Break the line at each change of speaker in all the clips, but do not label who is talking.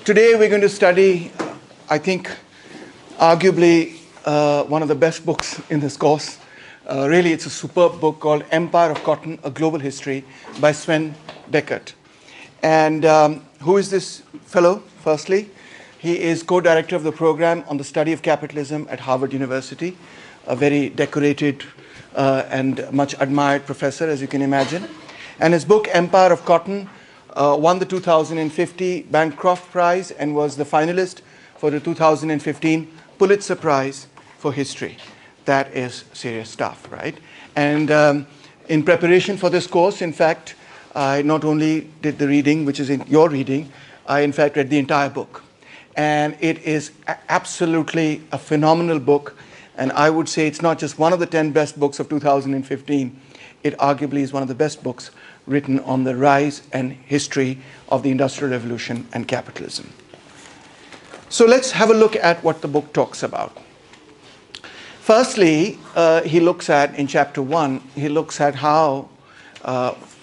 Today we're going to study, I think, arguably one of the best books in this course. Really, it's a superb book called Empire of Cotton, A Global History by Sven Beckert. And who is this fellow, firstly? He is co-director of the program on the study of capitalism at Harvard University, a very decorated and much admired professor, as you can imagine. And his book, Empire of Cotton, won the 2050 Bancroft Prize and was the finalist for the 2015 Pulitzer Prize for History. That is serious stuff, right? And in preparation for this course, in fact, I not only did the reading, which is in your reading, I in fact read the entire book. And it is absolutely a phenomenal book. And I would say it's not just one of the 10 best books of 2015. It arguably is one of the best books written on the rise and history of the Industrial Revolution and capitalism. So let's have a look at what the book talks about. Firstly, he looks at, in chapter 1, he looks at how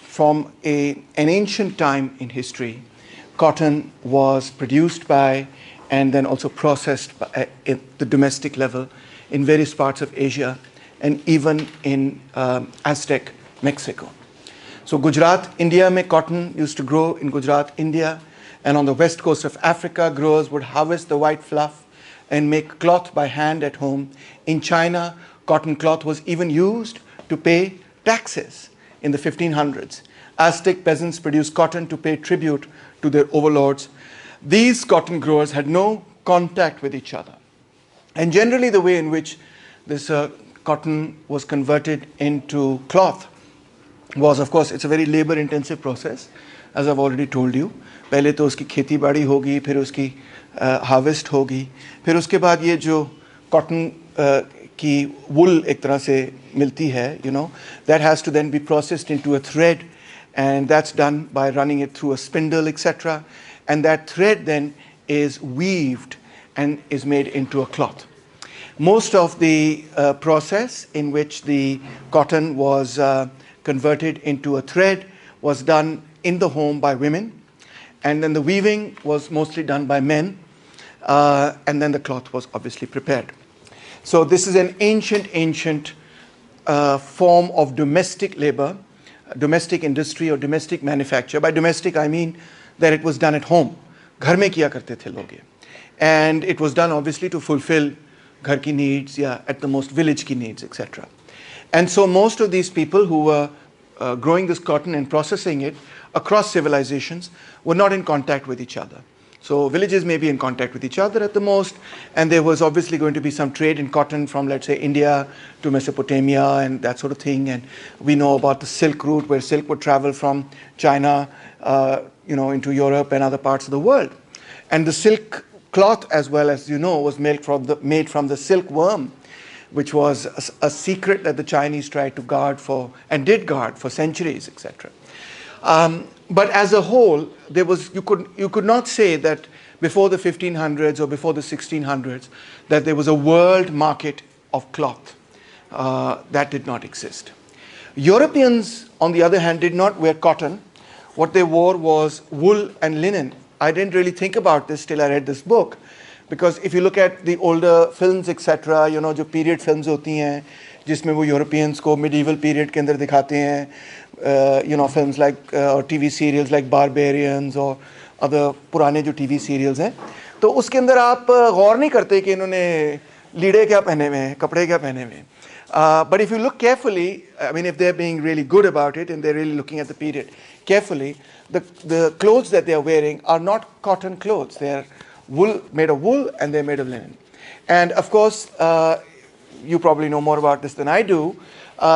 from an ancient time in history, cotton was produced by and then also processed by, at the domestic level in various parts of Asia and even in Aztec Mexico. So Gujarat, India mein cotton used to grow in Gujarat, India, and on the west coast of Africa, growers would harvest the white fluff and make cloth by hand at home. In China, cotton cloth was even used to pay taxes in the 1500s. Aztec peasants produced cotton to pay tribute to their overlords. These cotton growers had no contact with each other. And generally the way in which this cotton was converted into cloth was, of course, it's a very labor-intensive process, as I've already told you. पहले तो उसकी खेती बाड़ी होगी, फिर उसकी harvest होगी, फिर उसके बाद ये जो कॉटन की wool एक तरह से मिलती है, you know, that has to then be processed into a thread, and that's done by running it through a spindle, etc. And that thread then is weaved and is made into a cloth. Most of the process in which the cotton was converted into a thread was done in the home by women, and then the weaving was mostly done by men, and then the cloth was obviously prepared. So this is an ancient form of domestic labor, domestic industry or domestic manufacture. By domestic I mean that it was done at home. घर में किया करते थे लोग ये. And it was done obviously to fulfill घर की needs, yeah, at the most village की needs, etc. And so most of these people who were growing this cotton and processing it across civilizations were not in contact with each other. So villages may be in contact with each other at the most, and there was obviously going to be some trade in cotton from, let's say, India to Mesopotamia and that sort of thing. And we know about the Silk Route, where silk would travel from China, into Europe and other parts of the world. And the silk cloth, as well as you know, was made from the silkworm, which was a secret that the Chinese tried to guard for and did guard for centuries, etc. But as a whole, you could not say that before the 1500s or before the 1600s that there was a world market of cloth. That did not exist. Europeans, on the other hand, did not wear cotton. What they wore was wool and linen. I didn't really think about this till I read this book, because if you look at the older films, etc., you know, जो period films होती हैं, जिसमें वो Europeans को medieval period के अंदर दिखाते हैं, films like or TV serials like Barbarians or other पुराने जो TV serials हैं, तो उसके अंदर आप गौर नहीं करते कि इन्होंने लीड़े क्या पहने हुए हैं, कपड़े क्या पहने हुए हैं. But if you look carefully, I mean, if they're being really good about it and they're really looking at the period carefully, the clothes that they are wearing are not cotton clothes. They're made of wool and they're made of linen. And of course, you probably know more about this than I do.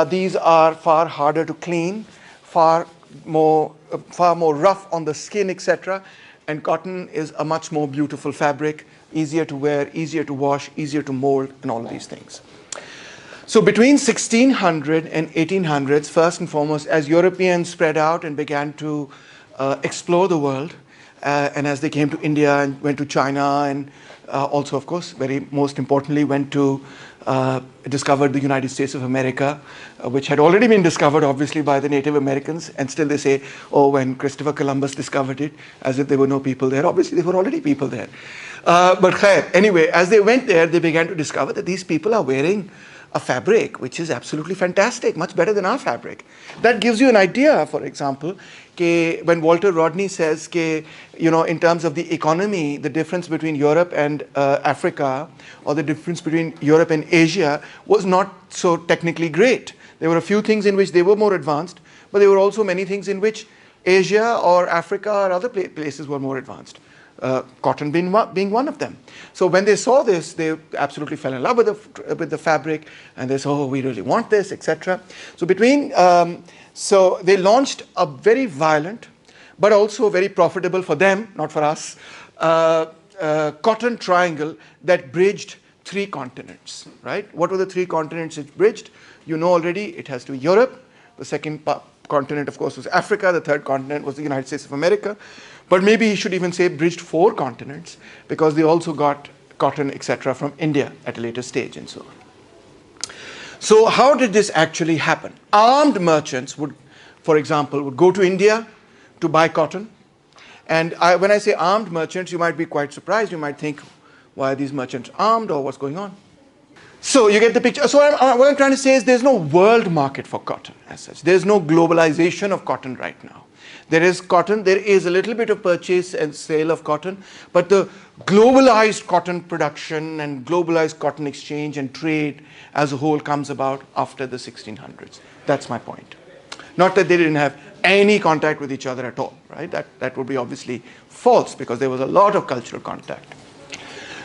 These are far harder to clean, far more rough on the skin, etc. And cotton is a much more beautiful fabric, easier to wear, easier to wash, easier to mold, and all of these things. So between 1600 and 1800s, first and foremost, as Europeans spread out and began to explore the world, and as they came to India and went to China and also, of course, very most importantly, went to discovered the United States of America, which had already been discovered obviously by the Native Americans, and still they say, oh, when Christopher Columbus discovered it, as if there were no people there. Obviously there were already people there. But khair, anyway, as they went there, they began to discover that these people are wearing a fabric which is absolutely fantastic, much better than our fabric. That gives you an idea, for example, when Walter Rodney says, in terms of the economy, the difference between Europe and Africa, or the difference between Europe and Asia, was not so technically great. There were a few things in which they were more advanced, but there were also many things in which Asia or Africa or other places were more advanced. Cotton being one of them. So when they saw this, they absolutely fell in love with the fabric, and they said, oh, we really want this, etc. So so they launched a very violent, but also very profitable for them, not for us, cotton triangle that bridged 3 continents, right? What were the 3 continents it bridged? You know already, it has to be Europe. The second continent, of course, was Africa. The third continent was the United States of America. But maybe you should even say bridged 4 continents, because they also got cotton, etc., from India at a later stage and so on. So how did this actually happen? Armed merchants would, for example, would go to India to buy cotton. And when I say armed merchants, you might be quite surprised. You might think, why are these merchants armed, or what's going on? So you get the picture. So what I'm trying to say is there's no world market for cotton as such. There's no globalization of cotton right now. There is cotton, there is a little bit of purchase and sale of cotton, but the globalized cotton production and globalized cotton exchange and trade as a whole comes about after the 1600s. That's my point. Not that they didn't have any contact with each other at all, right? That would be obviously false, because there was a lot of cultural contact.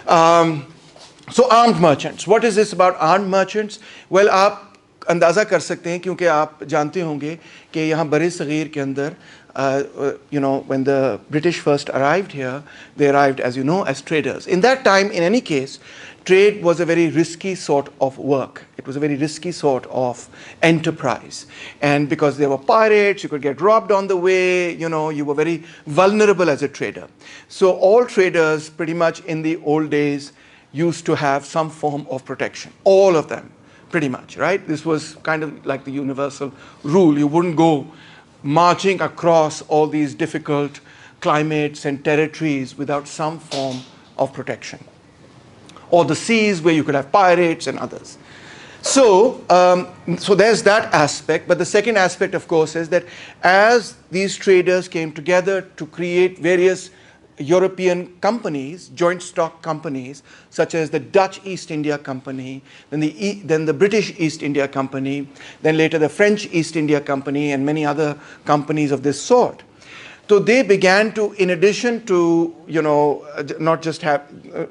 So armed merchants. What is this about armed merchants? Well, आप अंदाज़ा कर सकते हैं, क्योंकि आप जानते होंगे कि यहाँ बरे सग़ीर के अंदर when the British first arrived here, they arrived, as you know, as traders. In that time, in any case, trade was a very risky sort of work. It was a very risky sort of enterprise. And because there were pirates, you could get robbed on the way, you were very vulnerable as a trader. So all traders, pretty much in the old days, used to have some form of protection. All of them, pretty much, right? This was kind of like the universal rule. You wouldn't go marching across all these difficult climates and territories without some form of protection. Or the seas where you could have pirates and others. So there's that aspect. But the second aspect, of course, is that as these traders came together to create various European companies, joint stock companies, such as the Dutch East India Company, then the British East India Company, then later the French East India Company, and many other companies of this sort. So they began to, in addition to, not just have,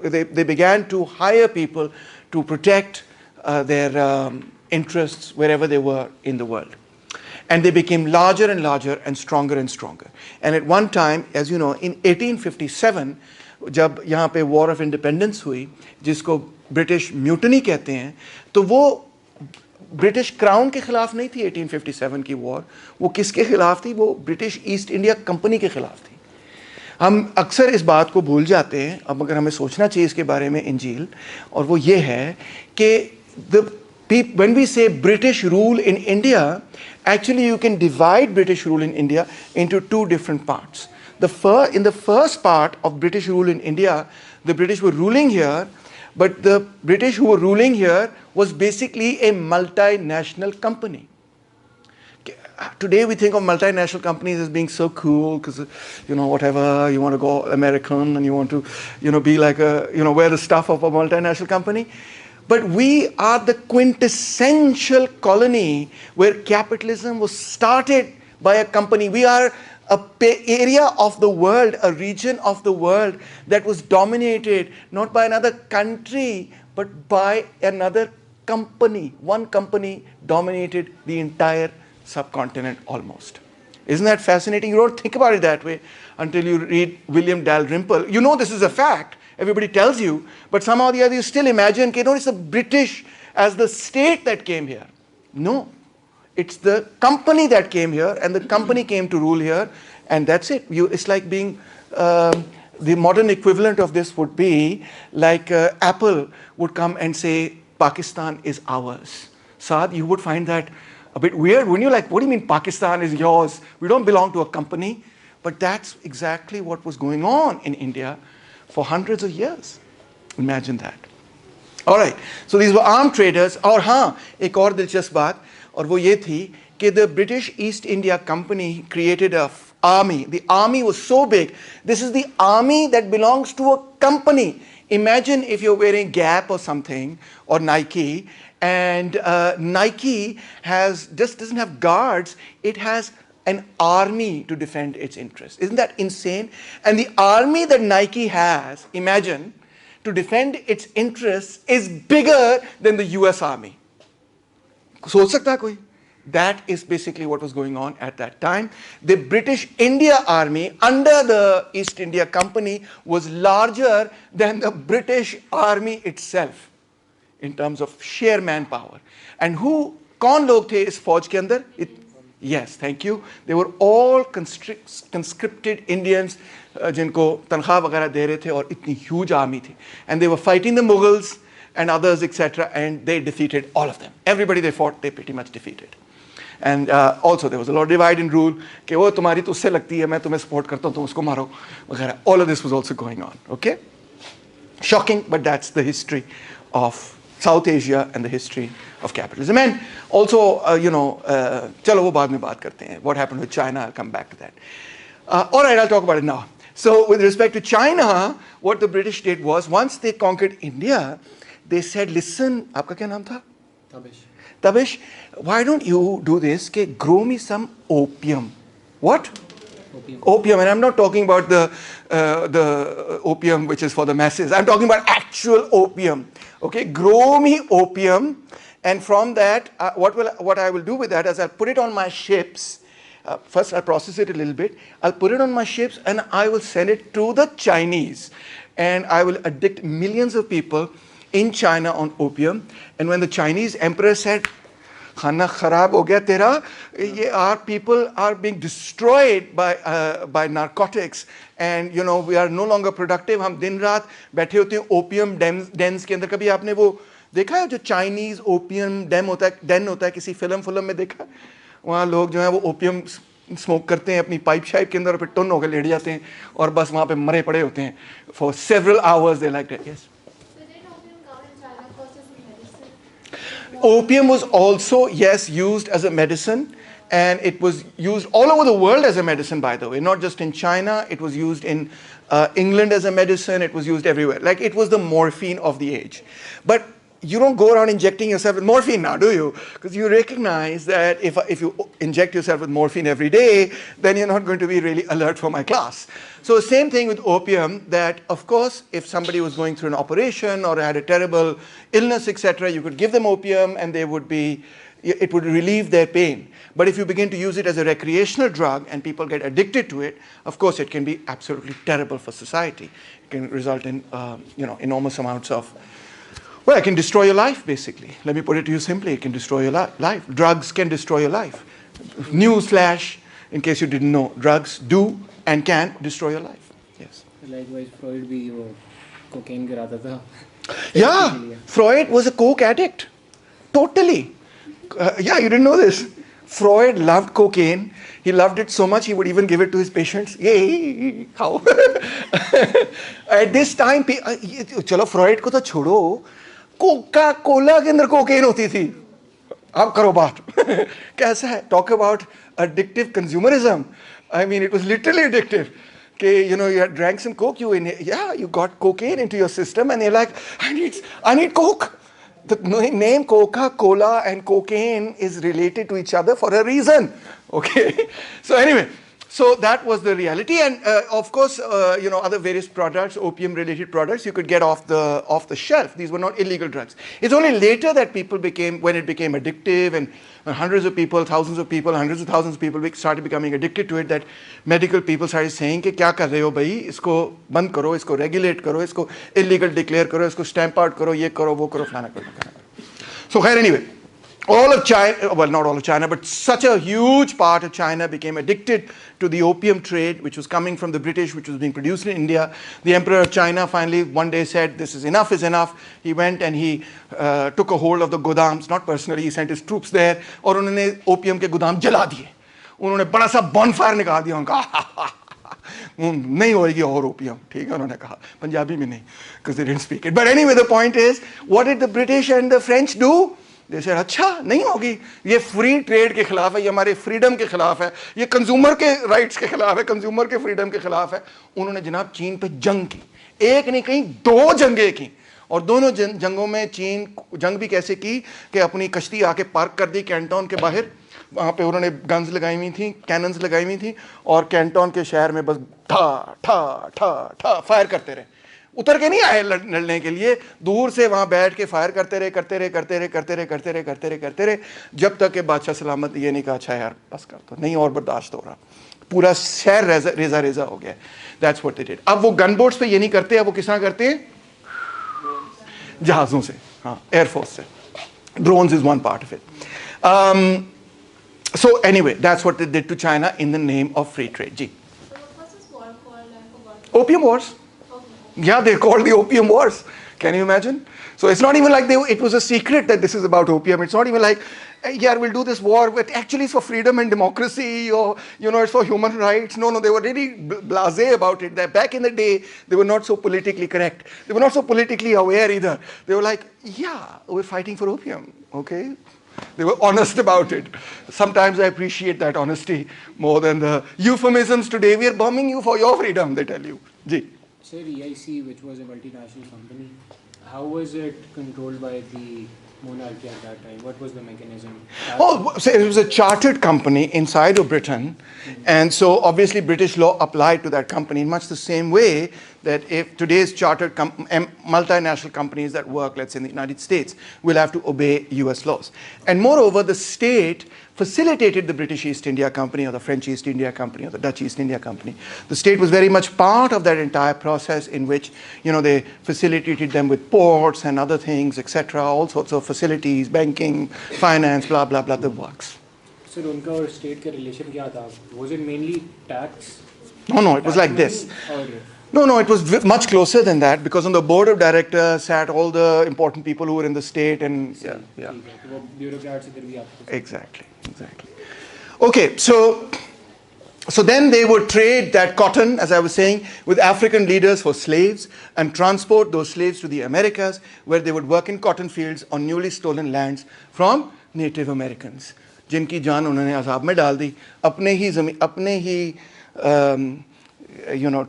they began to hire people to protect their interests wherever they were in the world. And they became larger and larger and stronger and stronger. And at one time, as you know, in 1857, जब यहाँ पे War of Independence हुई, जिसको British Mutiny कहते हैं, तो वो British Crown के खिलाफ नहीं थी 1857 की war, वो किसके खिलाफ थी? वो British East India Company के खिलाफ थी. हम अक्सर इस बात को भूल जाते हैं, अब अगर हमें सोचना चाहिए इसके बारे में इंजील, और वो ये है कि when we say British rule in India, actually you can divide British rule in India into 2 different parts. In the first part of British rule in India, the British were ruling here, but the British who were ruling here was basically a multinational company. Today we think of multinational companies as being so cool because, whatever, you want to go American and you want to, be like wear the stuff of a multinational company. But we are the quintessential colony where capitalism was started by a company. We are an area of the world, a region of the world that was dominated not by another country, but by another company. One company dominated the entire subcontinent almost. Isn't that fascinating? You don't think about it that way until you read William Dalrymple. You know this is a fact. Everybody tells you, but somehow or the other you still imagine, it's the British as the state that came here. No, it's the company that came here, and the company came to rule here, and that's it. It's like being, the modern equivalent of this would be like Apple would come and say, Pakistan is ours. Saad, you would find that a bit weird, wouldn't you? Like, what do you mean Pakistan is yours? We don't belong to a company. But that's exactly what was going on in India for hundreds of years. Imagine that. All right. So these were armed traders. और हाँ, एक और दिलचस्प बात, और वो ये थी कि the British East India Company created a army. The army was so big. This is the army that belongs to a company. Imagine if you're wearing Gap or something, or Nike, and Nike doesn't have guards. It has an army to defend its interests. Isn't that insane? And the army that Nike has, imagine, to defend its interests is bigger than the US Army. सोच सकता है कोई? That is basically what was going on at that time. The British India Army under the East India Company was larger than the British Army itself in terms of sheer manpower. And कौन लोग थे इस फौज के अंदर? Yes, thank you. They were all conscripted Indians जिनको तनख्वाह वगैरह दे रहे थे और इतनी huge army थी. And they were fighting the Mughals and others, etc. And they defeated all of them. Everybody they fought, they pretty much defeated. And also there was a lot of divide and rule कि वो तुम्हारी तो उससे लगती है, मैं तुम्हें support करता हूँ, तुम उसको मारो वगैरह. All of this was also going on. Okay? Shocking, but that's the history of South Asia and the history of capitalism. And also, चलो वो बाद में बात करते हैं. What happened with China, I'll come back to that. All right, I'll talk about it now. So with respect to China, what the British did was, once they conquered India, they said, listen, आपका क्या नाम था? Tabish, why don't you do this? Grow me some opium. What? Opium. And I'm not talking about the opium which is for the masses. I'm talking about actual opium. Okay, grow me opium, and from that, what I will do with that is I'll put it on my ships. First, I'll process it a little bit. I'll put it on my ships, and I will send it to the Chinese, and I will addict millions of people in China on opium. And when the Chinese emperor said, "Khana kharab ho gaya tera," our people are being destroyed by narcotics, and we are no longer productive. हम दिन रात बैठे होते हैं opium dens के अंदर. कभी आपने वो देखा है जो Chinese opium den होता है किसी फिल्म में देखा? वहाँ लोग जो हैं वो opium स्मोक करते हैं अपनी पाइप शाइप के अंदर और फिर टन होकर लेट जाते हैं और बस वहाँ पे मरे पड़े होते हैं. For several hours they like that. Yes. Opium was also, yes, used as a medicine, and it was used all over the world as a medicine, by the way, not just in China. It was used in England as a medicine. It was used everywhere. Like, it was the morphine of the age. But you don't go around injecting yourself with morphine now, do you? Because you recognize that if you inject yourself with morphine every day, then you're not going to be really alert for my class. So same thing with opium, that of course if somebody was going through an operation or had a terrible illness, etc., you could give them opium and it would relieve their pain. But if you begin to use it as a recreational drug and people get addicted to it, of course it can be absolutely terrible for society. It can result in enormous amounts of, well, it can destroy your life, basically. Let me put it to you simply. It can destroy your life. Drugs can destroy your life. Newsflash, in case you didn't know, drugs do and can destroy your life. Yes.
Likewise, Freud भी वो cocaine गिराता था.
Yeah, Freud was a coke addict. Totally. Yeah, you didn't know this. Freud loved cocaine. He loved it so much he would even give it to his patients. Yay! How? At this time, चलो Freud को तो छोड़ो. Coca Cola के अंदर cocaine होती थी. अब करो बात. कैसा है? Talk about addictive consumerism. I mean, it was literally addictive. Okay, you had drank some coke, you got cocaine into your system, and you're like, I need coke. The name Coca-Cola and cocaine is related to each other for a reason. Okay, so anyway. So that was the reality, and of course, other various products, opium-related products, you could get off the shelf. These were not illegal drugs. It's only later that when it became addictive, and hundreds of people, thousands of people, hundreds of thousands of people started becoming addicted to it, that medical people started saying कि क्या कर रहे हो भाई, इसको बंद करो, इसको regulate करो, इसको illegal declare करो, इसको stamp out करो, ये करो, वो करो, फलाना करो. So anyway, all of China, well, not all of China, but such a huge part of China became addicted to the opium trade, which was coming from the British, which was being produced in India. The Emperor of China finally one day said, this is enough is enough. He went and he took a hold of the godams, not personally, he sent his troops there, और उन्होंने opium के गोदाम जला दिए. उन्होंने बड़ा सा bonfire निकाल दिया, उनका नहीं होएगी और opium, ठीक है उन्होंने कहा, पंजाबी में नहीं, because they didn't speak it. But anyway, the point is, what did the British and the French do? They said, अच्छा नहीं होगी, ये फ्री ट्रेड के खिलाफ है, ये हमारे फ्रीडम के खिलाफ है, ये कंज्यूमर के राइट्स के खिलाफ है, कंज्यूमर के फ्रीडम के खिलाफ है. उन्होंने जनाब चीन पे जंग की, एक नहीं कहीं 2 जंगें की, और दोनों जंगों में चीन जंग भी कैसे की कि अपनी कश्ती आके पार्क कर दी कैंटोन के बाहर, वहाँ पे उन्होंने गन्स लगाई हुई थी, कैनन्स लगाई हुई थी, और कैंटोन के शहर में बस ठा ठा ठा ठा फायर करते रहे. उतर के नहीं आए लड़ने के लिए, दूर से वहाँ बैठ के फायर करते रहे, जब तक कि बादशाह सलामत ये नहीं कहा, अच्छा यार बस कर दो, नहीं और बर्दाश्त हो रहा, पूरा शहर रेजा रेजा हो गया. That's what they did. अब वो गन बोट्स पे ये नहीं करते, अब वो किस तरह करते हैं, जहाज़ों से, हाँ, एयरफोर्स से. Drones is one part of it. So anyway, that's what they did to China in the name of free trade. Ji.
So what was this war called? I forgot.
Opium Wars.
Okay.
Yeah, they're called the Opium Wars. Can you imagine? So it's not even like it was a secret that this is about opium. It's not even like, hey, yeah, we'll do this war, but actually it's for freedom and democracy, or, it's for human rights. No, they were really blasé about it. That back in the day, they were not so politically correct. They were not so politically aware either. They were like, yeah, we're fighting for opium, okay? They were honest about it. Sometimes I appreciate that honesty more than the euphemisms today. We are bombing you for your freedom, they tell you. Ji.
Sir, EIC, which was a multinational company, how was it controlled by the monarchy at that time? What was the mechanism?
Oh, so it was a chartered company inside of Britain, and so obviously British law applied to that company in much the same way that if today's chartered multinational companies that work, let's say in the United States, will have to obey US laws. And moreover, the state facilitated the British East India Company or the French East India Company or the Dutch East India Company. The state was very much part of that entire process in which, they facilitated them with ports and other things, etc., all sorts of facilities, banking, finance, blah, blah, blah, the works.
Sir, unka aur state ka relation kya tha? Was it mainly tax?
No, it was like this. No, it was much closer than that, because on the board of directors sat all the important people who were in the state, and yeah.
Bureaucrats idhar bhi aapko.
Exactly. Okay, so then they would trade that cotton, as I was saying, with African leaders for slaves and transport those slaves to the Americas, where they would work in cotton fields on newly stolen lands from Native Americans. जिनकी जान उन्होंने अजाब में डाल दी, अपने ही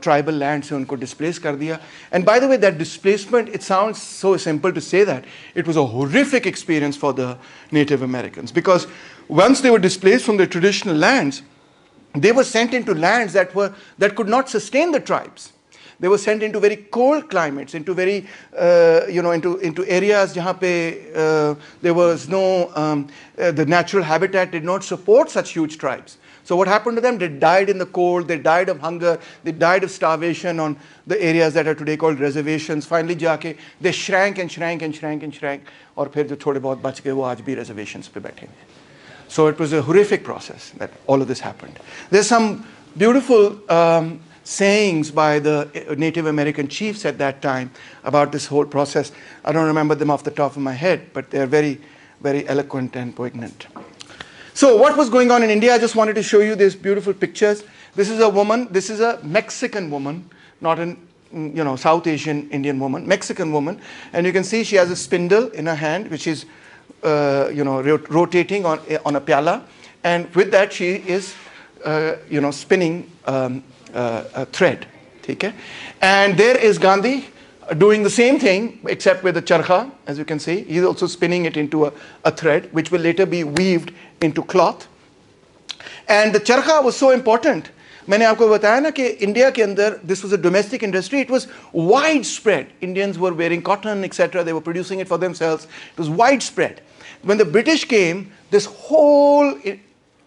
tribal land से उनको displace कर दिया. And by the way, that displacement, it sounds so simple to say that. It was a horrific experience for the Native Americans, because once they were displaced from their traditional lands, they were sent into lands that could not sustain the tribes. They were sent into very cold climates, into very, into areas jahan pe there was no, the natural habitat did not support such huge tribes. So what happened to them? They died in the cold, they died of hunger, they died of starvation on the areas that are today called reservations. Finally jaake, they shrank and shrank and shrank and shrank, और फिर जो थोड़े बहुत बच गए वो आज भी reservations पे बैठे हैं. So it was a horrific process that all of this happened. There's some beautiful sayings by the Native American chiefs at that time about this whole process. I don't remember them off the top of my head, but they're very, very eloquent and poignant. So what was going on in India? I just wanted to show you these beautiful pictures. This is a woman, this is a Mexican woman, not an South Asian Indian woman, Mexican woman. And you can see she has a spindle in her hand, which is rotating on a piala. And with that she is spinning a thread. Okay? And there is Gandhi doing the same thing, except with the charkha, as you can see. He's also spinning it into a thread, which will later be weaved into cloth. And the charkha was so important. मैंने आपको बताया ना कि India के अंदर this was a domestic industry. It was widespread. Indians were wearing cotton, etc. They were producing it for themselves. It was widespread. When the British came, this whole,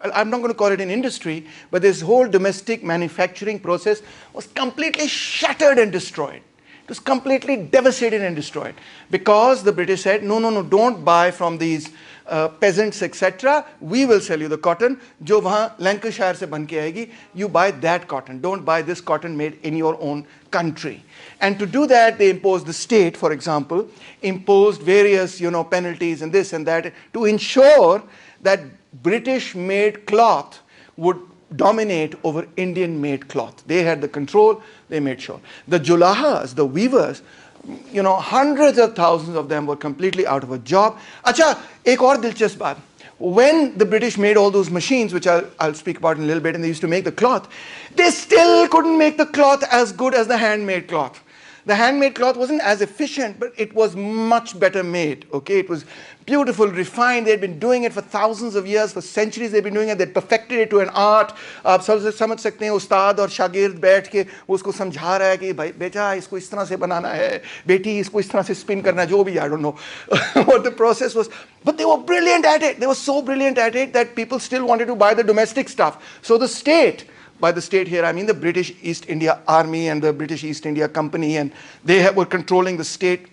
I'm not going to call it an industry, but this whole domestic manufacturing process was completely shattered and destroyed. It was completely devastated and destroyed, because the British said, no, don't buy from these peasants, etc. We will sell you the cotton. जो वहाँ Lancashire से बन के आएगी. You buy that cotton. Don't buy this cotton made in your own country. And to do that, they imposed the state, for example, imposed various, penalties and this and that to ensure that British-made cloth would dominate over Indian-made cloth. They had the control. They made sure. The Julahas, the weavers, hundreds of thousands of them were completely out of a job. Acha, ek aur dilchasp baat. When the British made all those machines, which I'll speak about in a little bit, and they used to make the cloth, they still couldn't make the cloth as good as the handmade cloth. The handmade cloth wasn't as efficient, but it was much better made. Okay, it was beautiful, refined. They'd been doing it for thousands of years, for centuries. They'd been doing it. They'd perfected it to an art. आप समझ सकते हैं उस्ताद और शागिर्द बैठ के उसको समझा रहा है कि भाई बेटा इसको इस तरह से बनाना है, बेटी इसको इस तरह से spin करना है, जो भी, I don't know what the process was. But they were brilliant at it. They were so brilliant at it that people still wanted to buy the domestic stuff. So the state. By the state here, I mean the British East India Army and the British East India Company, and they were controlling the state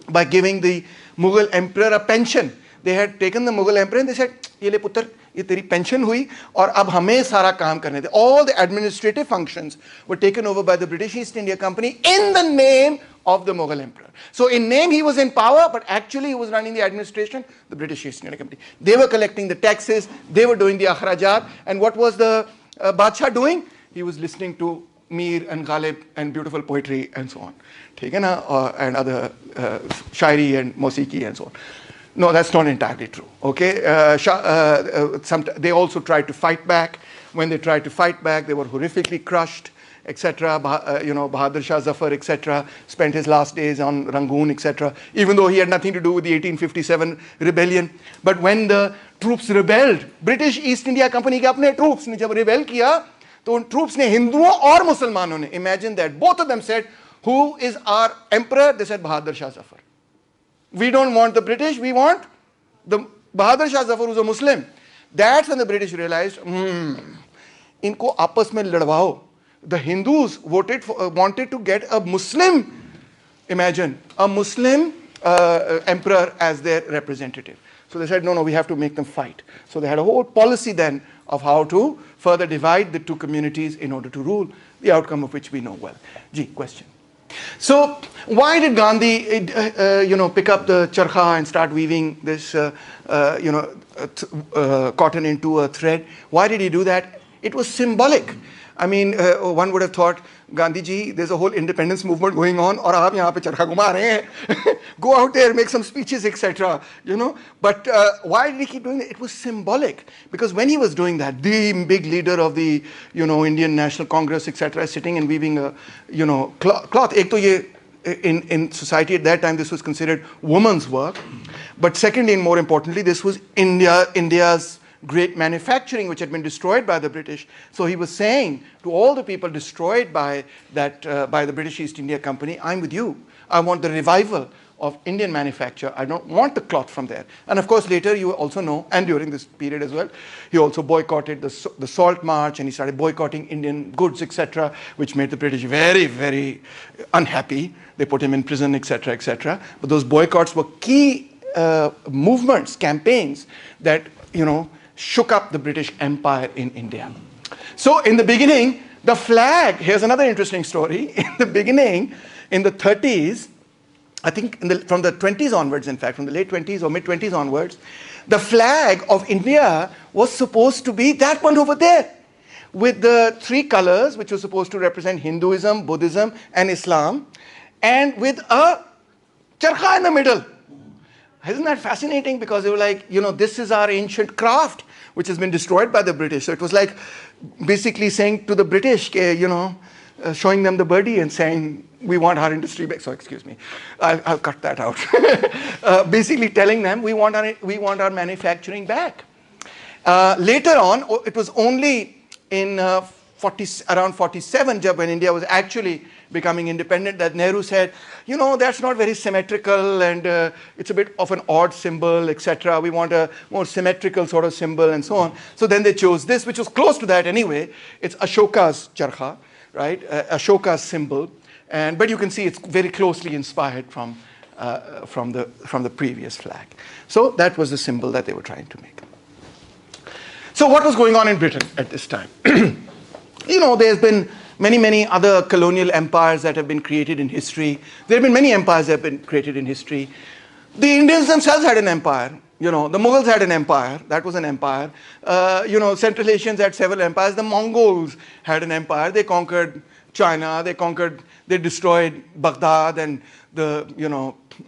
by giving the Mughal emperor a pension. They had taken the Mughal emperor and they said, "Ye le putter, ye teri pension hui, aur ab hame sara kaam karne de." All the administrative functions were taken over by the British East India Company in the name of the Mughal emperor. So in name he was in power, but actually he was running the administration, the British East India Company. They were collecting the taxes, they were doing the akhrajat, and what was the Badshah doing? He was listening to Mir and Ghalib and beautiful poetry and so on. And other shairi and musiqi and so on. No, that's not entirely true. Okay, they also tried to fight back. When they tried to fight back, they were horrifically crushed, etc. Bahadur Shah Zafar, etc. spent his last days on Rangoon, etc. Even though he had nothing to do with the 1857 rebellion. But when the troops rebelled, British East India Company के अपने troops ने जब rebel किया, तो उन troops ने हिंदुओं और मुसलमानों ने, imagine that, both of them said, who is our emperor? They said Bahadur Shah Zafar. We don't want the British, we want the Bahadur Shah Zafar who's a Muslim. That's when the British realized, इनको आपस में लड़वाओ. The Hindus wanted to get a Muslim, imagine, a Muslim emperor as their representative. So they said, no, we have to make them fight. So they had a whole policy then of how to further divide the two communities in order to rule, the outcome of which we know well. Ji, question. So why did Gandhi, pick up the charkha and start weaving this, cotton into a thread? Why did he do that? It was symbolic. I mean, one would have thought, Gandhi ji, there's a whole independence movement going on, और आप यहाँ पे चरखा घुमा रहे हैं. Go out there, make some speeches, etc. But why did he keep doing it? It was symbolic, because when he was doing that, the big leader of the, Indian National Congress, etc., sitting and weaving a, cloth. एक तो ये in society at that time, this was considered woman's work. But secondly, and more importantly, this was India's great manufacturing, which had been destroyed by the British. So he was saying to all the people destroyed by the British East India Company, I'm with you. I want the revival of Indian manufacture. I don't want the cloth from there. And of course, later you also know, and during this period as well, he also boycotted the Salt March, and he started boycotting Indian goods, etc., which made the British very, very unhappy. They put him in prison, etc., etc. But those boycotts were key movements, campaigns that, shook up the British Empire in India. So in the beginning, the flag, here's another interesting story. In the beginning, in the 30s, I think from the 20s onwards, in fact, from the late 20s or mid-20s onwards, the flag of India was supposed to be that one over there, with the three colors, which were supposed to represent Hinduism, Buddhism, and Islam, and with a charkha in the middle. Isn't that fascinating? Because they were like, this is our ancient craft, which has been destroyed by the British. So it was like basically saying to the British, showing them the birdie and saying, we want our industry back. So excuse me, I'll cut that out. Basically telling them, we want our manufacturing back. Later on, it was only in around 47, when India was actually becoming independent, that Nehru said, that's not very symmetrical, and it's a bit of an odd symbol, etc. We want a more symmetrical sort of symbol, and so on. So then they chose this, which was close to that anyway. It's Ashoka's charkha, right? Ashoka's symbol. But you can see it's very closely inspired from from the previous flag. So that was the symbol that they were trying to make. So what was going on in Britain at this time? There's been many other colonial empires that have been created in history. There have been many empires that have been created in history. The Indians themselves had an empire. The Mughals had an empire. That was an empire. Central Asians had several empires. The Mongols had an empire. They conquered China. They destroyed Baghdad and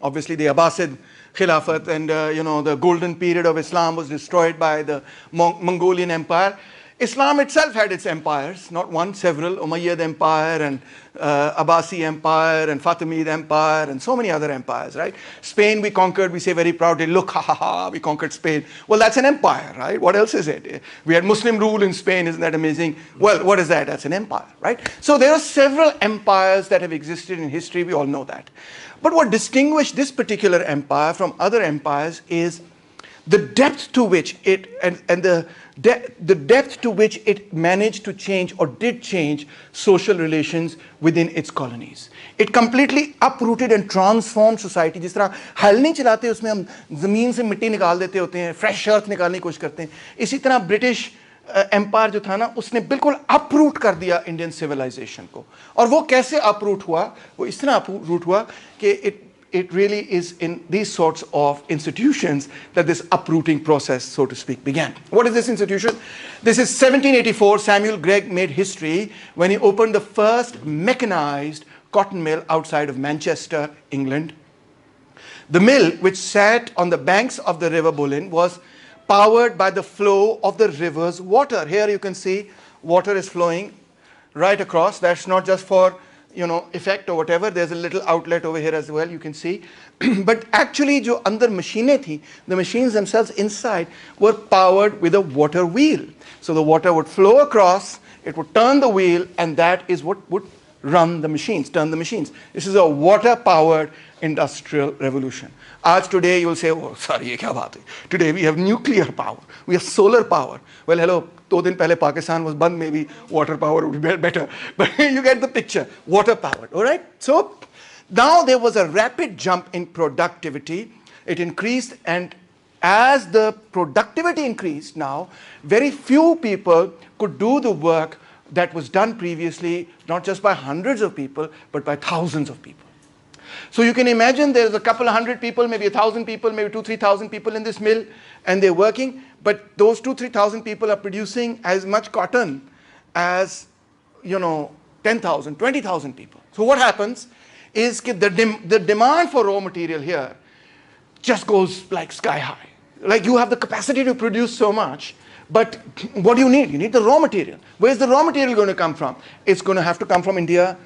obviously the Abbasid Khilafat, and the golden period of Islam was destroyed by the Mongolian Empire. Islam itself had its empires, not one, several. Umayyad Empire and Abbasi Empire and Fatimid Empire and so many other empires, right? Spain we conquered, we say very proudly, look, ha ha ha, we conquered Spain. Well, that's an empire, right? What else is it? We had Muslim rule in Spain, isn't that amazing? Well, what is that? That's an empire, right? So there are several empires that have existed in history, we all know that. But what distinguished this particular empire from other empires is the depth to which it, and the depth to which it managed to change or did change social relations within its colonies. It completely uprooted and transformed society. जिस तरह हल नहीं चलाते उसमें हम ज़मीन से मिट्टी निकाल देते होते हैं, fresh earth निकालने की कोशिश करते हैं. इसी तरह ब्रिटिश एम्पायर जो था ना, उसने बिल्कुल अपरूट कर दिया इंडियन सिविलाइजेशन को. और वो कैसे अपरूट हुआ? वो इस तरह अपरूट हुआ कि it really is in these sorts of institutions that this uprooting process, so to speak, began. What is this institution? This is 1784. Samuel Gregg made history when he opened the first mechanized cotton mill outside of Manchester, England. The mill, which sat on the banks of the River Boyne, was powered by the flow of the river's water. Here you can see water is flowing right across. That's not just for effect or whatever. There's a little outlet over here as well, you can see. But actually, jo andar machines thi, the machines themselves inside were powered with a water wheel. So the water would flow across, it would turn the wheel, and that is what would run the machines, turn the machines. This is a water-powered industrial revolution. As today you will say, oh, sorry, ye kya baat hai? Today we have nuclear power, we have solar power. Well, hello, 2 दिन पहले Pakistan was banned, maybe water power would be better. But you get the picture, water-powered, all right? So now there was a rapid jump in productivity. It increased, and as the productivity increased now, very few people could do the work that was done previously, not just by hundreds of people, but by thousands of people. So you can imagine there's a couple of hundred people, maybe 1,000 people, maybe 2,000-3,000 people in this mill, and they're working, but those 2,000-3,000 people are producing as much cotton as, 10,000, 20,000 people. So what happens is the demand for raw material here just goes like sky high. Like you have the capacity to produce so much, but what do you need? You need the raw material. Where's the raw material going to come from? It's going to have to come from India.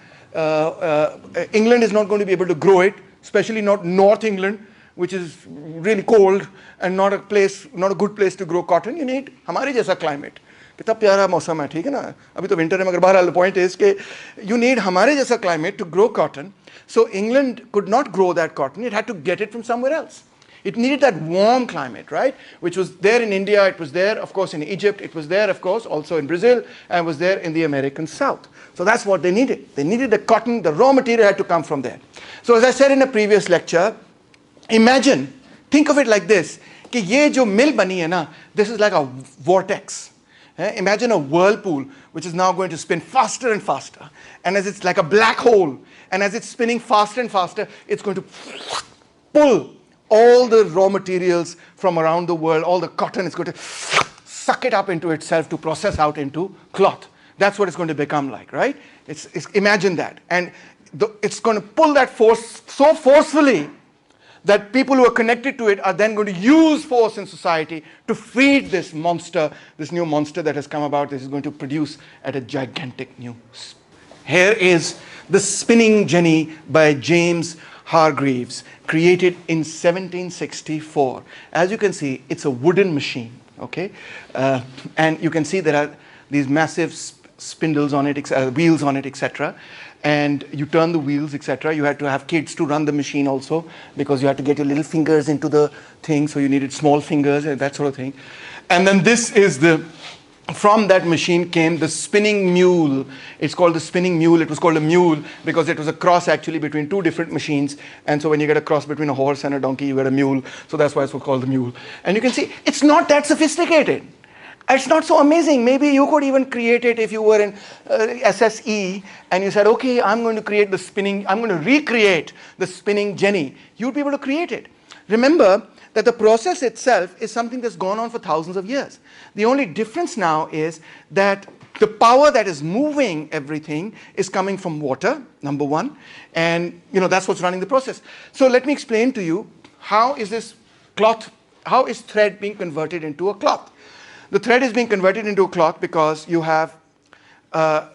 England is not going to be able to grow it, especially not North England, which is really cold and not a good place to grow cotton. You need हमारे जैसा climate. कितना प्यारा मौसम है, ठीक है ना? अभी तो winter है मगर बहरहाल the point is कि you need हमारे जैसा climate to grow cotton. So England could not grow that cotton. It had to get it from somewhere else. It needed that warm climate, right? Which was there in India, it was there, of course, in Egypt, it was there, of course, also in Brazil, and was there in the American South. So that's what they needed. They needed the cotton, the raw material had to come from there. So as I said in a previous lecture, imagine, think of it like this, कि ये जो mill बनी है ना, this is like a vortex. Imagine a whirlpool which is now going to spin faster and faster. And as it's like a black hole, and as it's spinning faster and faster, it's going to pull all the raw materials from around the world, all the cotton is going to suck it up into itself to process out into cloth. That's what it's going to become like, right? Imagine that. And it's going to pull that force so forcefully that people who are connected to it are then going to use force in society to feed this monster, this new monster that has come about. This is going to produce at a gigantic new. Here is the Spinning Jenny by James Hargreaves, created in 1764. As you can see, it's a wooden machine, okay? And you can see there are these massive spindles on it, wheels on it, etc. And you turn the wheels, etc. You had to have kids to run the machine also, because you had to get your little fingers into the thing, so you needed small fingers and that sort of thing. And then this is the from that machine came the spinning mule. It's called the spinning mule. It was called a mule because it was a cross actually between two different machines. And so when you get a cross between a horse and a donkey, you get a mule. So that's why it's called the mule. And you can see it's not that sophisticated. It's not so amazing. Maybe you could even create it if you were in SSE and you said, okay, I'm going to recreate the spinning jenny. You'd be able to create it. Remember that the process itself is something that's gone on for thousands of years. The only difference now is that the power that is moving everything is coming from water, number one, and that's what's running the process. So let me explain to you how is thread being converted into a cloth. The thread is being converted into a cloth because you have thread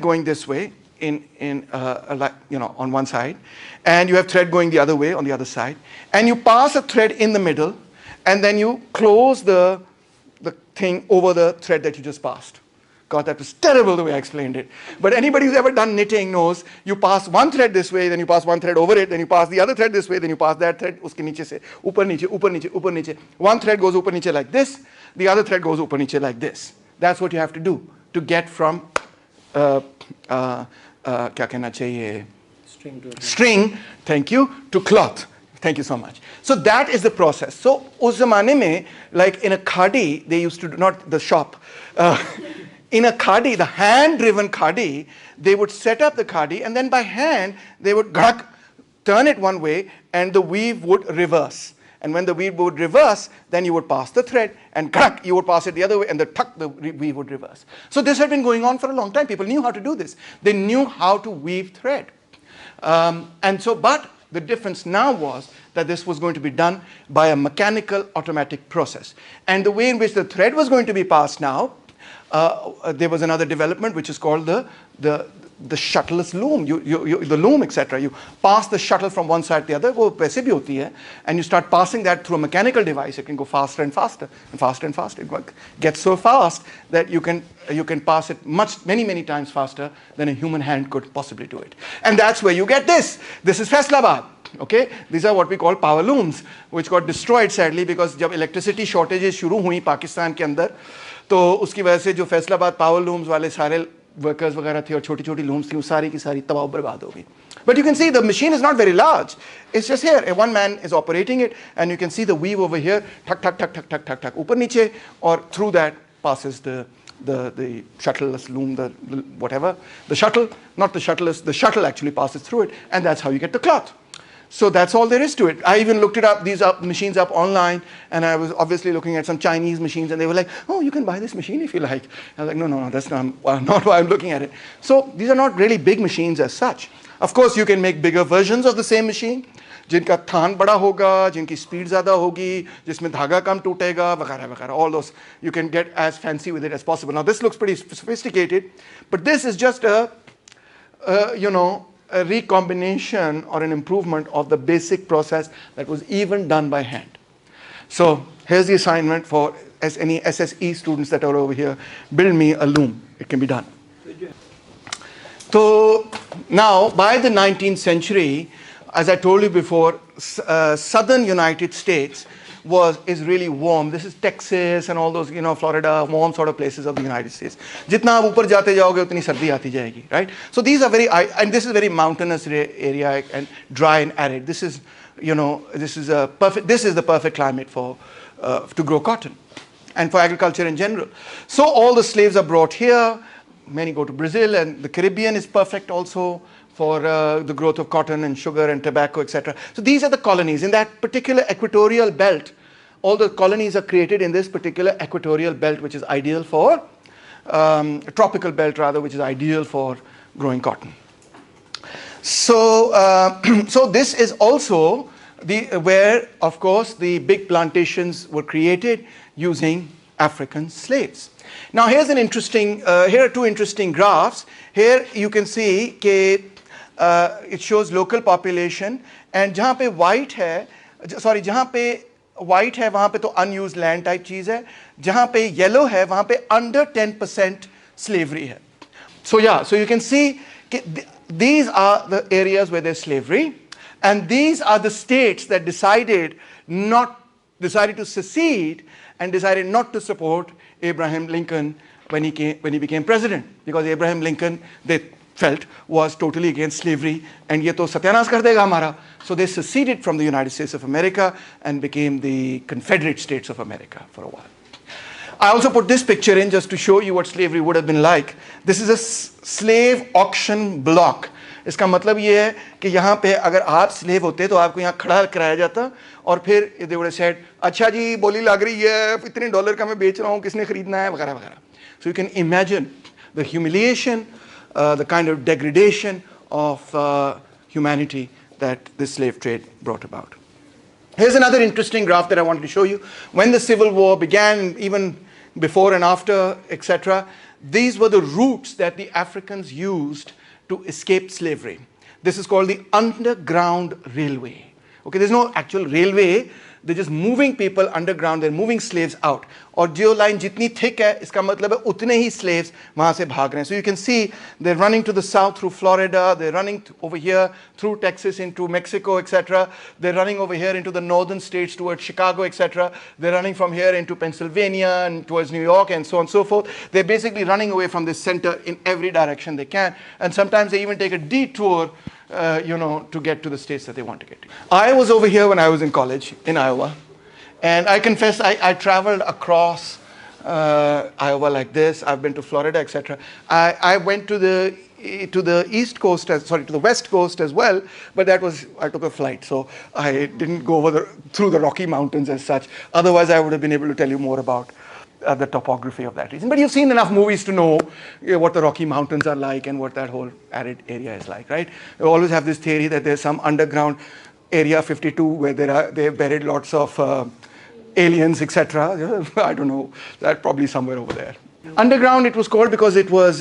going this way on one side, and you have thread going the other way on the other side, and you pass a thread in the middle, and then you close the thing over the thread that you just passed. God, that was terrible the way I explained it. But anybody who's ever done knitting knows you pass one thread this way, then you pass one thread over it, then you pass the other thread this way, then you pass that thread uske niche se upar niche, upar niche, upar niche. One thread goes upar niche like this, the other thread goes upar niche like this. That's what you have to do to get from kya kehna chahiye? String, thank you, to cloth. Thank you so much. So that is the process. So us zamane mein, like in a khadi, they used to do, not the shop, in a khadi, the hand-driven khadi, they would set up the khadi, and then by hand, they would turn it one way, and the weave would reverse. And when the weave would reverse, then you would pass the thread, and you would pass it the other way, and the weave would reverse. So this had been going on for a long time. People knew how to do this. They knew how to weave thread. But the difference now was that this was going to be done by a mechanical automatic process. And the way in which the thread was going to be passed now, there was another development which is called the shuttleless loom, the loom, etc. You pass the shuttle from one side to the other, wo paise bhi hoti hai, and you start passing that through a mechanical device. It can go faster and faster and faster and faster. It gets so fast that you can pass it many times faster than a human hand could possibly do it. And that's where you get this. This is Faisalabad. Okay, these are what we call power looms, which got destroyed sadly because जब electricity shortages शुरू हुई पाकिस्तान के अंदर, तो उसकी वजह से जो फैसलाबाद पावर लूम्स वाले सारे वर्कर्स वगैरह थे और छोटी लूम्स थी, वो सारी की सारी तबाह बर्बाद हो गई. But you can see the machine is not very large. It's just here. One man is operating it, and you can see the weave over here, tuck, ऊपर नीचे, or through that passes the shuttleless loom, the shuttle, not the shuttleless, the shuttle actually passes through it, and that's how you get the cloth. So that's all there is to it. I even looked it up, these machines up online, and I was obviously looking at some Chinese machines, and they were like, oh, you can buy this machine if you like. I was like, no, that's not why I'm looking at it. So these are not really big machines as such. Of course, you can make bigger versions of the same machine, जिनका थान बड़ा होगा, जिनकी speed ज़्यादा होगी, जिसमें धागा कम टूटेगा, वगैरह. All those, you can get as fancy with it as possible. Now this looks pretty sophisticated, but this is just a recombination or an improvement of the basic process that was even done by hand. So here's the assignment for any SSE students that are over here. Build me a loom. It can be done. So now by the 19th century, as I told you before, southern United States is really warm. This is Texas and all those, Florida, warm sort of places of the United States. Jitna aap upar jate jaoge, utni sardi aati jayegi, right? So these are and this is very mountainous area and dry and arid. This is the perfect climate for to grow cotton and for agriculture in general. So all the slaves are brought here. Many go to Brazil, and the Caribbean is perfect also for the growth of cotton and sugar and tobacco, etc. So these are the colonies. In that particular equatorial belt, all the colonies are created in this particular equatorial belt, which is ideal for, tropical belt rather, which is ideal for growing cotton. So, so this is also where, of course, the big plantations were created using African slaves. Now here's an interesting, here are two interesting graphs. Here you can see that it shows local population, and जहाँ पे white है, जहाँ पे white है वहाँ पे तो unused land type चीज़ है, जहाँ पे yellow है वहाँ पे under 10% slavery है. So yeah, so you can see these are the areas where there's slavery, and these are the states that decided not decided to secede and decided not to support Abraham Lincoln when he became president, because Abraham Lincoln, they felt, was totally against slavery, and ye to satyanas kar dega hamara. So they seceded from the United States of America and became the Confederate States of America for a while. I also put this picture in just to show you what slavery would have been like. This is a slave auction block. इसका मतलब ये है कि यहाँ पे अगर आप slave होते तो आपको यहाँ खड़ा कराया जाता और फिर they would have said, अच्छा जी बोली लग रही है, इतने डॉलर का मैं बेच रहा हूँ, किसने खरीदना है, वगैरह वगैरह. So you can imagine the humiliation, the kind of degradation of humanity that this slave trade brought about. Here's another interesting graph that I wanted to show you. When the Civil War began, even before and after, etc., these were the routes that the Africans used to escape slavery. This is called the Underground Railway. Okay, there's no actual railway. They're just moving people underground. They're moving slaves out. और जो line जितनी thick है, इसका मतलब है उतने ही slaves वहाँ से भाग रहे हैं. So you can see they're running to the south through Florida. They're running over here through Texas into Mexico, etc. They're running over here into the northern states towards Chicago, etc. They're running from here into Pennsylvania and towards New York and so on and so forth. They're basically running away from the center in every direction they can. And sometimes they even take a detour to get to the states that they want to get to. I was over here when I was in college in Iowa, and I confess I traveled across Iowa like this. I've been to Florida, etc. I went to the east coast, to the west coast as well, but I took a flight, so I didn't go through the Rocky Mountains as such. Otherwise, I would have been able to tell you more about the topography of that region. But you've seen enough movies to know what the Rocky Mountains are like and what that whole arid area is like, right? You always have this theory that there's some underground Area 52 where they've buried lots of aliens, etc. I don't know. That's probably somewhere over there. Underground, it was called because it was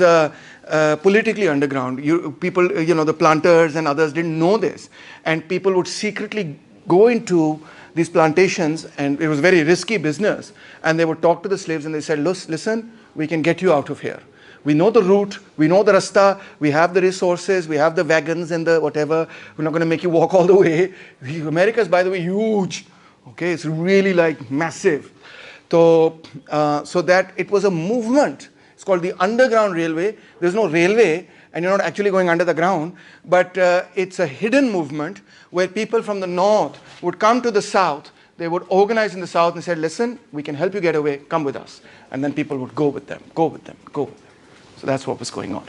politically underground. People, the planters and others didn't know this. And people would secretly go into these plantations, and it was very risky business, and they would talk to the slaves and they said, listen, we can get you out of here. We know the route, we know the rasta, we have the resources, we have the wagons and the whatever. We're not going to make you walk all the way. America is, by the way, huge. Okay, it's really like massive. So that it was a movement. It's called the Underground Railway. There's no railway, and you're not actually going under the ground, but it's a hidden movement where people from the north would come to the south. They would organize in the south and say, listen, we can help you get away, come with us. And then people would go with them. So that's what was going on.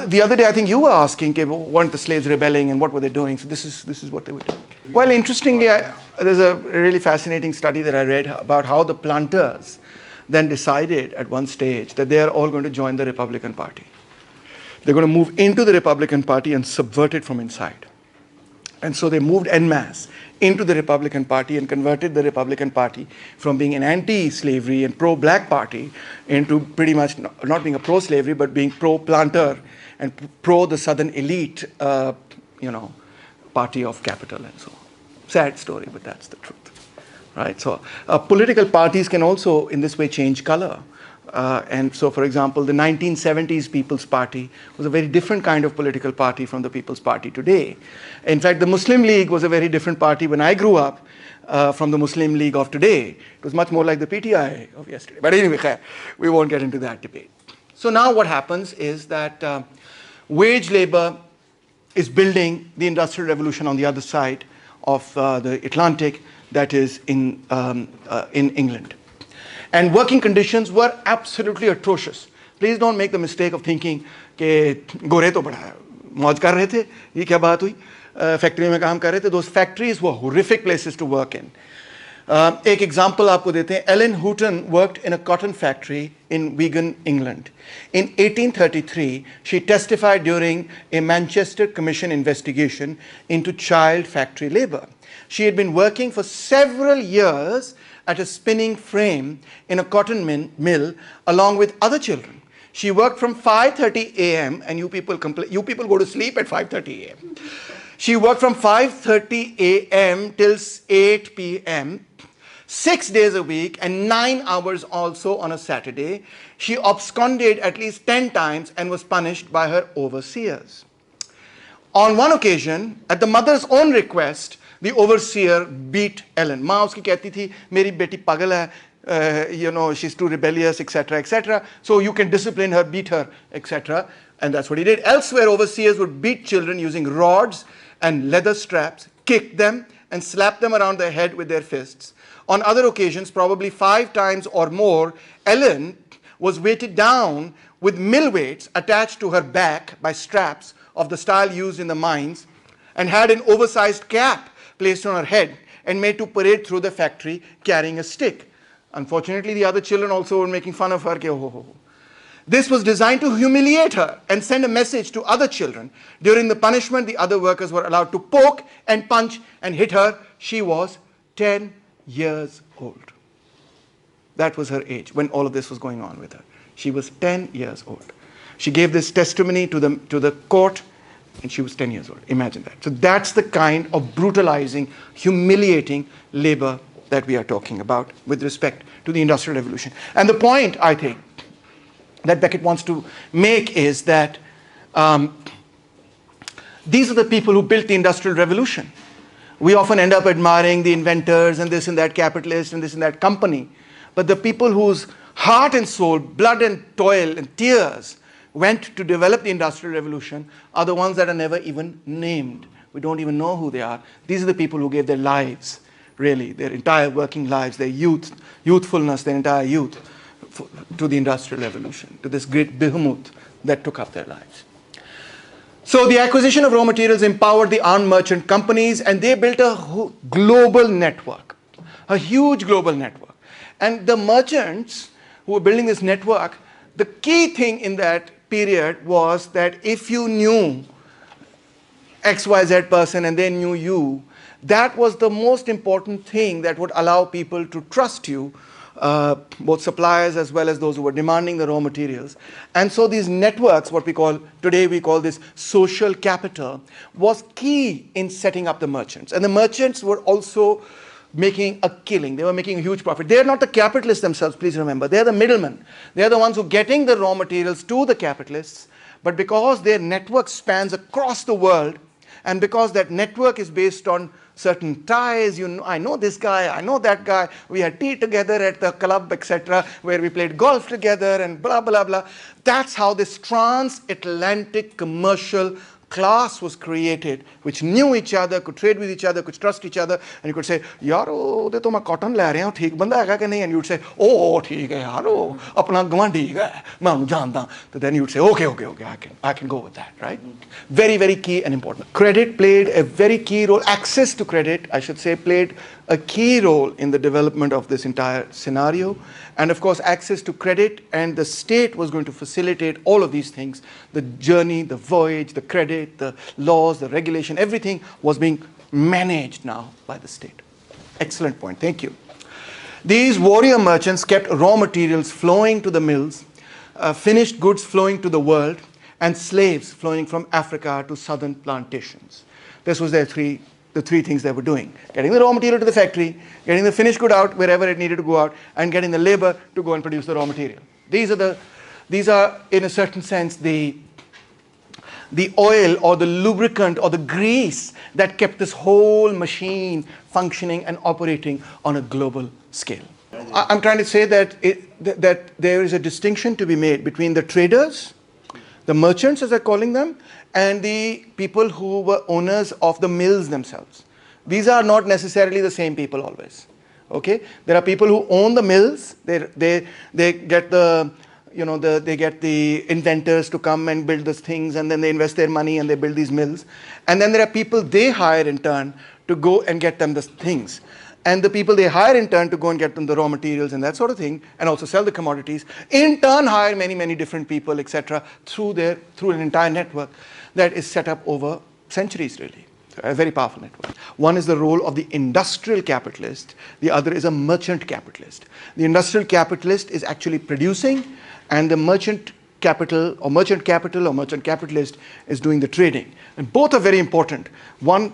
The other day, I think you were asking, weren't the slaves rebelling and what were they doing? So this is what they were doing. Well, interestingly, there's a really fascinating study that I read about how the planters then decided at one stage that they are all going to join the Republican Party. They're going to move into the Republican Party and subvert it from inside. And so they moved en masse into the Republican Party and converted the Republican Party from being an anti-slavery and pro-black party into pretty much not being a pro-slavery, but being pro-planter and pro the southern elite, party of capital and so on. Sad story, but that's the truth, right? So political parties can also, in this way, change color. And so, for example, the 1970s People's Party was a very different kind of political party from the People's Party today. In fact, the Muslim League was a very different party when I grew up from the Muslim League of today. It was much more like the PTI of yesterday. But anyway, we won't get into that debate. So now what happens is that wage labor is building the Industrial Revolution on the other side of the Atlantic, that is in England. And working conditions were absolutely atrocious. Please don't make the mistake of thinking कि गोरे तो बड़ा मौज कर रहे थे, ये क्या बात हुई, फैक्ट्री में काम कर रहे थे. Those factories were horrific places to work in. एक example आपको देते हैं. Ellen Houghton worked in a cotton factory in Wigan, England. In 1833, she testified during a Manchester Commission investigation into child factory labor. She had been working for several years at a spinning frame in a cotton mill along with other children. She worked from 5:30 a.m. and you people go to sleep at 5:30 a.m. She worked from 5:30 a.m. till 8 p.m. 6 days a week and 9 hours also on a Saturday. She absconded at least 10 times and was punished by her overseers. On one occasion, at the mother's own request, the overseer beat Ellen. माँ उसकी कहती थी मेरी बेटी पागल है, she's too rebellious, etc., etc. So you can discipline her, beat her, etc. And that's what he did. Elsewhere, overseers would beat children using rods and leather straps, kick them, and slap them around the head with their fists. On other occasions, probably 5 times or more, Ellen was weighted down with mill weights attached to her back by straps of the style used in the mines, and had an oversized cap placed on her head and made to parade through the factory carrying a stick. Unfortunately, the other children also were making fun of her. This was designed to humiliate her and send a message to other children. During the punishment, the other workers were allowed to poke and punch and hit her. She was 10 years old. That was her age when all of this was going on with her. She was 10 years old. She gave this testimony to the court, and she was 10 years old. Imagine that. So that's the kind of brutalizing, humiliating labor that we are talking about with respect to the Industrial Revolution. And the point, I think, that Beckett wants to make is that these are the people who built the Industrial Revolution. We often end up admiring the inventors and this and that capitalist and this and that company. But the people whose heart and soul, blood and toil and tears went to develop the Industrial Revolution are the ones that are never even named. We don't even know who they are. These are the people who gave their lives, really, their entire working lives, their youthfulness, their entire youth, to the Industrial Revolution, to this great behemoth that took up their lives. So the acquisition of raw materials empowered the armed merchant companies, and they built a global network, a huge global network. And the merchants who were building this network, the key thing in that period was that if you knew XYZ person and they knew you, that was the most important thing that would allow people to trust you, both suppliers as well as those who were demanding the raw materials. And so these networks, what we call, today we call this social capital, was key in setting up the merchants. And the merchants were also making a killing. They were making a huge profit. They are not the capitalists themselves, please remember. They are the middlemen. They are the ones who are getting the raw materials to the capitalists. But because their network spans across the world, and because that network is based on certain ties, I know this guy, I know that guy, we had tea together at the club, etc., where we played golf together and blah, blah, blah. That's how this transatlantic commercial class was created, which knew each other, could trade with each other, could trust each other, and you could say, yaar, ਉਹਦੇ ਤੋਂ ਮੈਂ cotton ਲੈ ਰਿਹਾ ਹਾਂ, ਠੀਕ ਬੰਦਾ ਹੈਗਾ ਕਿ ਨਹੀਂ? And you'd say, oh, ਠੀਕ ਹੈ ਯਾਰ, ਉਹ ਆਪਣਾ ਗਵਾਂਢੀ ਹੈ, ਮੈਂ ਉਹਨੂੰ ਜਾਣਦਾ. So then you'd say, okay, I can go with that, right? Very, very key and important. Credit played a very key role. Access to credit, I should say, played a key role in the development of this entire scenario. And of course, access to credit, and the state was going to facilitate all of these things. The journey, the voyage, the credit, the laws, the regulation, everything was being managed now by the state. Excellent point, thank you. These warrior merchants kept raw materials flowing to the mills, finished goods flowing to the world, and slaves flowing from Africa to southern plantations. This was the three things they were doing: getting the raw material to the factory, getting the finished good out wherever it needed to go out, and getting the labor to go and produce the raw material. These are in a certain sense the oil or the lubricant or the grease that kept this whole machine functioning and operating on a global scale. I'm trying to say that that there is a distinction to be made between the traders, the merchants as I'm calling them, and the people who were owners of the mills themselves. These are not necessarily the same people always. Okay, there are people who own the mills. They get they get the inventors to come and build these things, and then they invest their money and they build these mills. And then there are people they hire in turn to go and get them the things. And the people they hire in turn to go and get them the raw materials and that sort of thing, and also sell the commodities, in turn hire many, many different people, etc., through an entire network that is set up over centuries, really. A very powerful network. One is the role of the industrial capitalist, the other is a merchant capitalist. The industrial capitalist is actually producing, and the merchant capitalist is doing the trading. And both are very important. One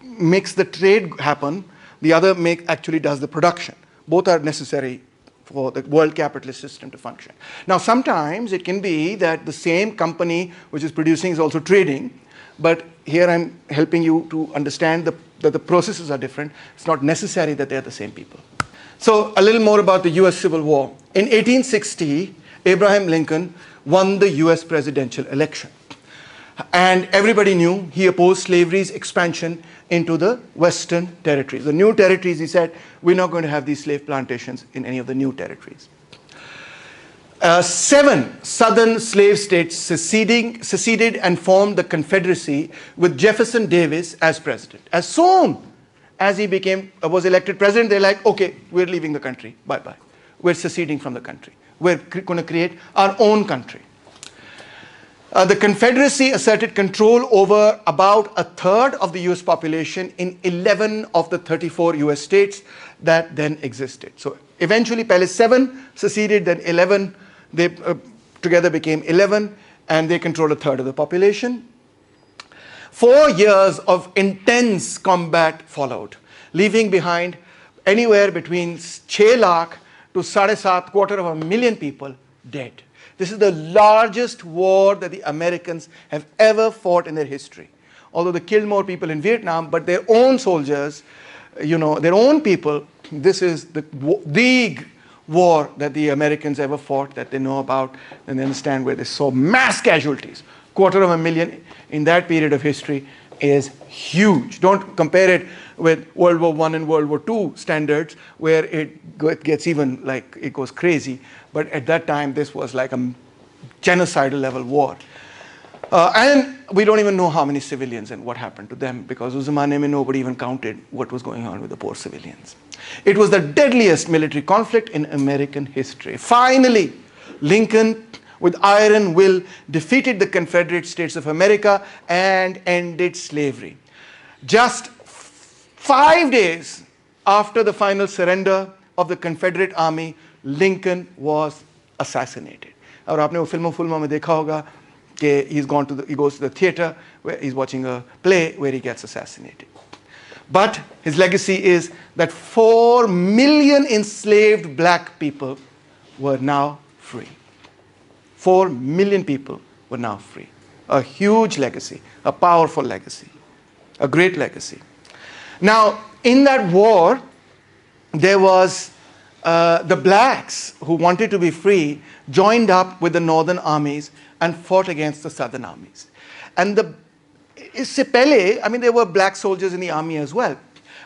makes the trade happen, the other actually does the production. Both are necessary for the world capitalist system to function. Now, sometimes it can be that the same company which is producing is also trading, but here I'm helping you to understand that the processes are different. It's not necessary that they are the same people. So a little more about the US Civil War. In 1860, Abraham Lincoln won the US presidential election. And everybody knew he opposed slavery's expansion into the Western territories. The new territories, he said, we're not going to have these slave plantations in any of the new territories. 7 southern slave states seceded and formed the Confederacy with Jefferson Davis as president. As soon as he was elected president, they're like, okay, we're leaving the country. Bye-bye. We're seceding from the country. We're going to create our own country. The Confederacy asserted control over about a third of the US population in 11 of the 34 US states that then existed. So eventually, Pele 7 seceded, then 11, they together became 11, and they controlled a third of the population. 4 years of intense combat followed, leaving behind anywhere between 6 lakh to 7.5 quarter of a million people dead. This is the largest war that the Americans have ever fought in their history. Although they killed more people in Vietnam, but their own soldiers, their own people, this is the war that the Americans ever fought, that they know about, and they understand, where they saw mass casualties. 250,000 in that period of history is huge. Don't compare it with World War I and World War II standards, where it gets even like it goes crazy. But at that time, this was like a genocidal level war. And we don't even know how many civilians and what happened to them, because us zamane mein nobody even counted what was going on with the poor civilians. It was the deadliest military conflict in American history. Finally, Lincoln, with iron will, defeated the Confederate States of America and ended slavery. Just 5 days after the final surrender of the Confederate Army, Lincoln was assassinated. और आपने वो फिल्मों में देखा होगा कि he goes to the theater where he's watching a play where he gets assassinated. But his legacy is that 4 million enslaved black people were now free. 4 million people were now free. A huge legacy, a powerful legacy, a great legacy. Now, in that war, there was the blacks who wanted to be free joined up with the northern armies and fought against the southern armies. And there were black soldiers in the army as well.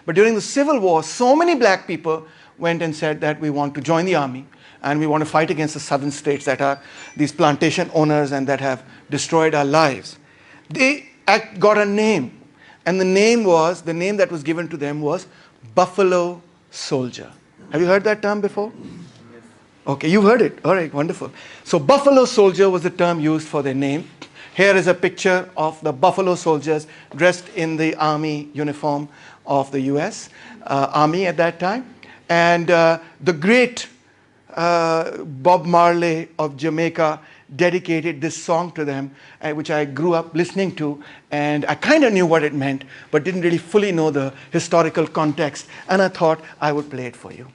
But during the Civil War, so many black people went and said that we want to join the army and we want to fight against the southern states that are these plantation owners and that have destroyed our lives. They got a name, and the name that was given to them was Buffalo Soldier. Have you heard that term before? Yes. Okay, you've heard it. All right, wonderful. So Buffalo Soldier was the term used for their name. Here is a picture of the Buffalo Soldiers dressed in the army uniform of the US Army at that time. And the great Bob Marley of Jamaica dedicated this song to them, which I grew up listening to, and I kind of knew what it meant, but didn't really fully know the historical context, and I thought I would play it for you.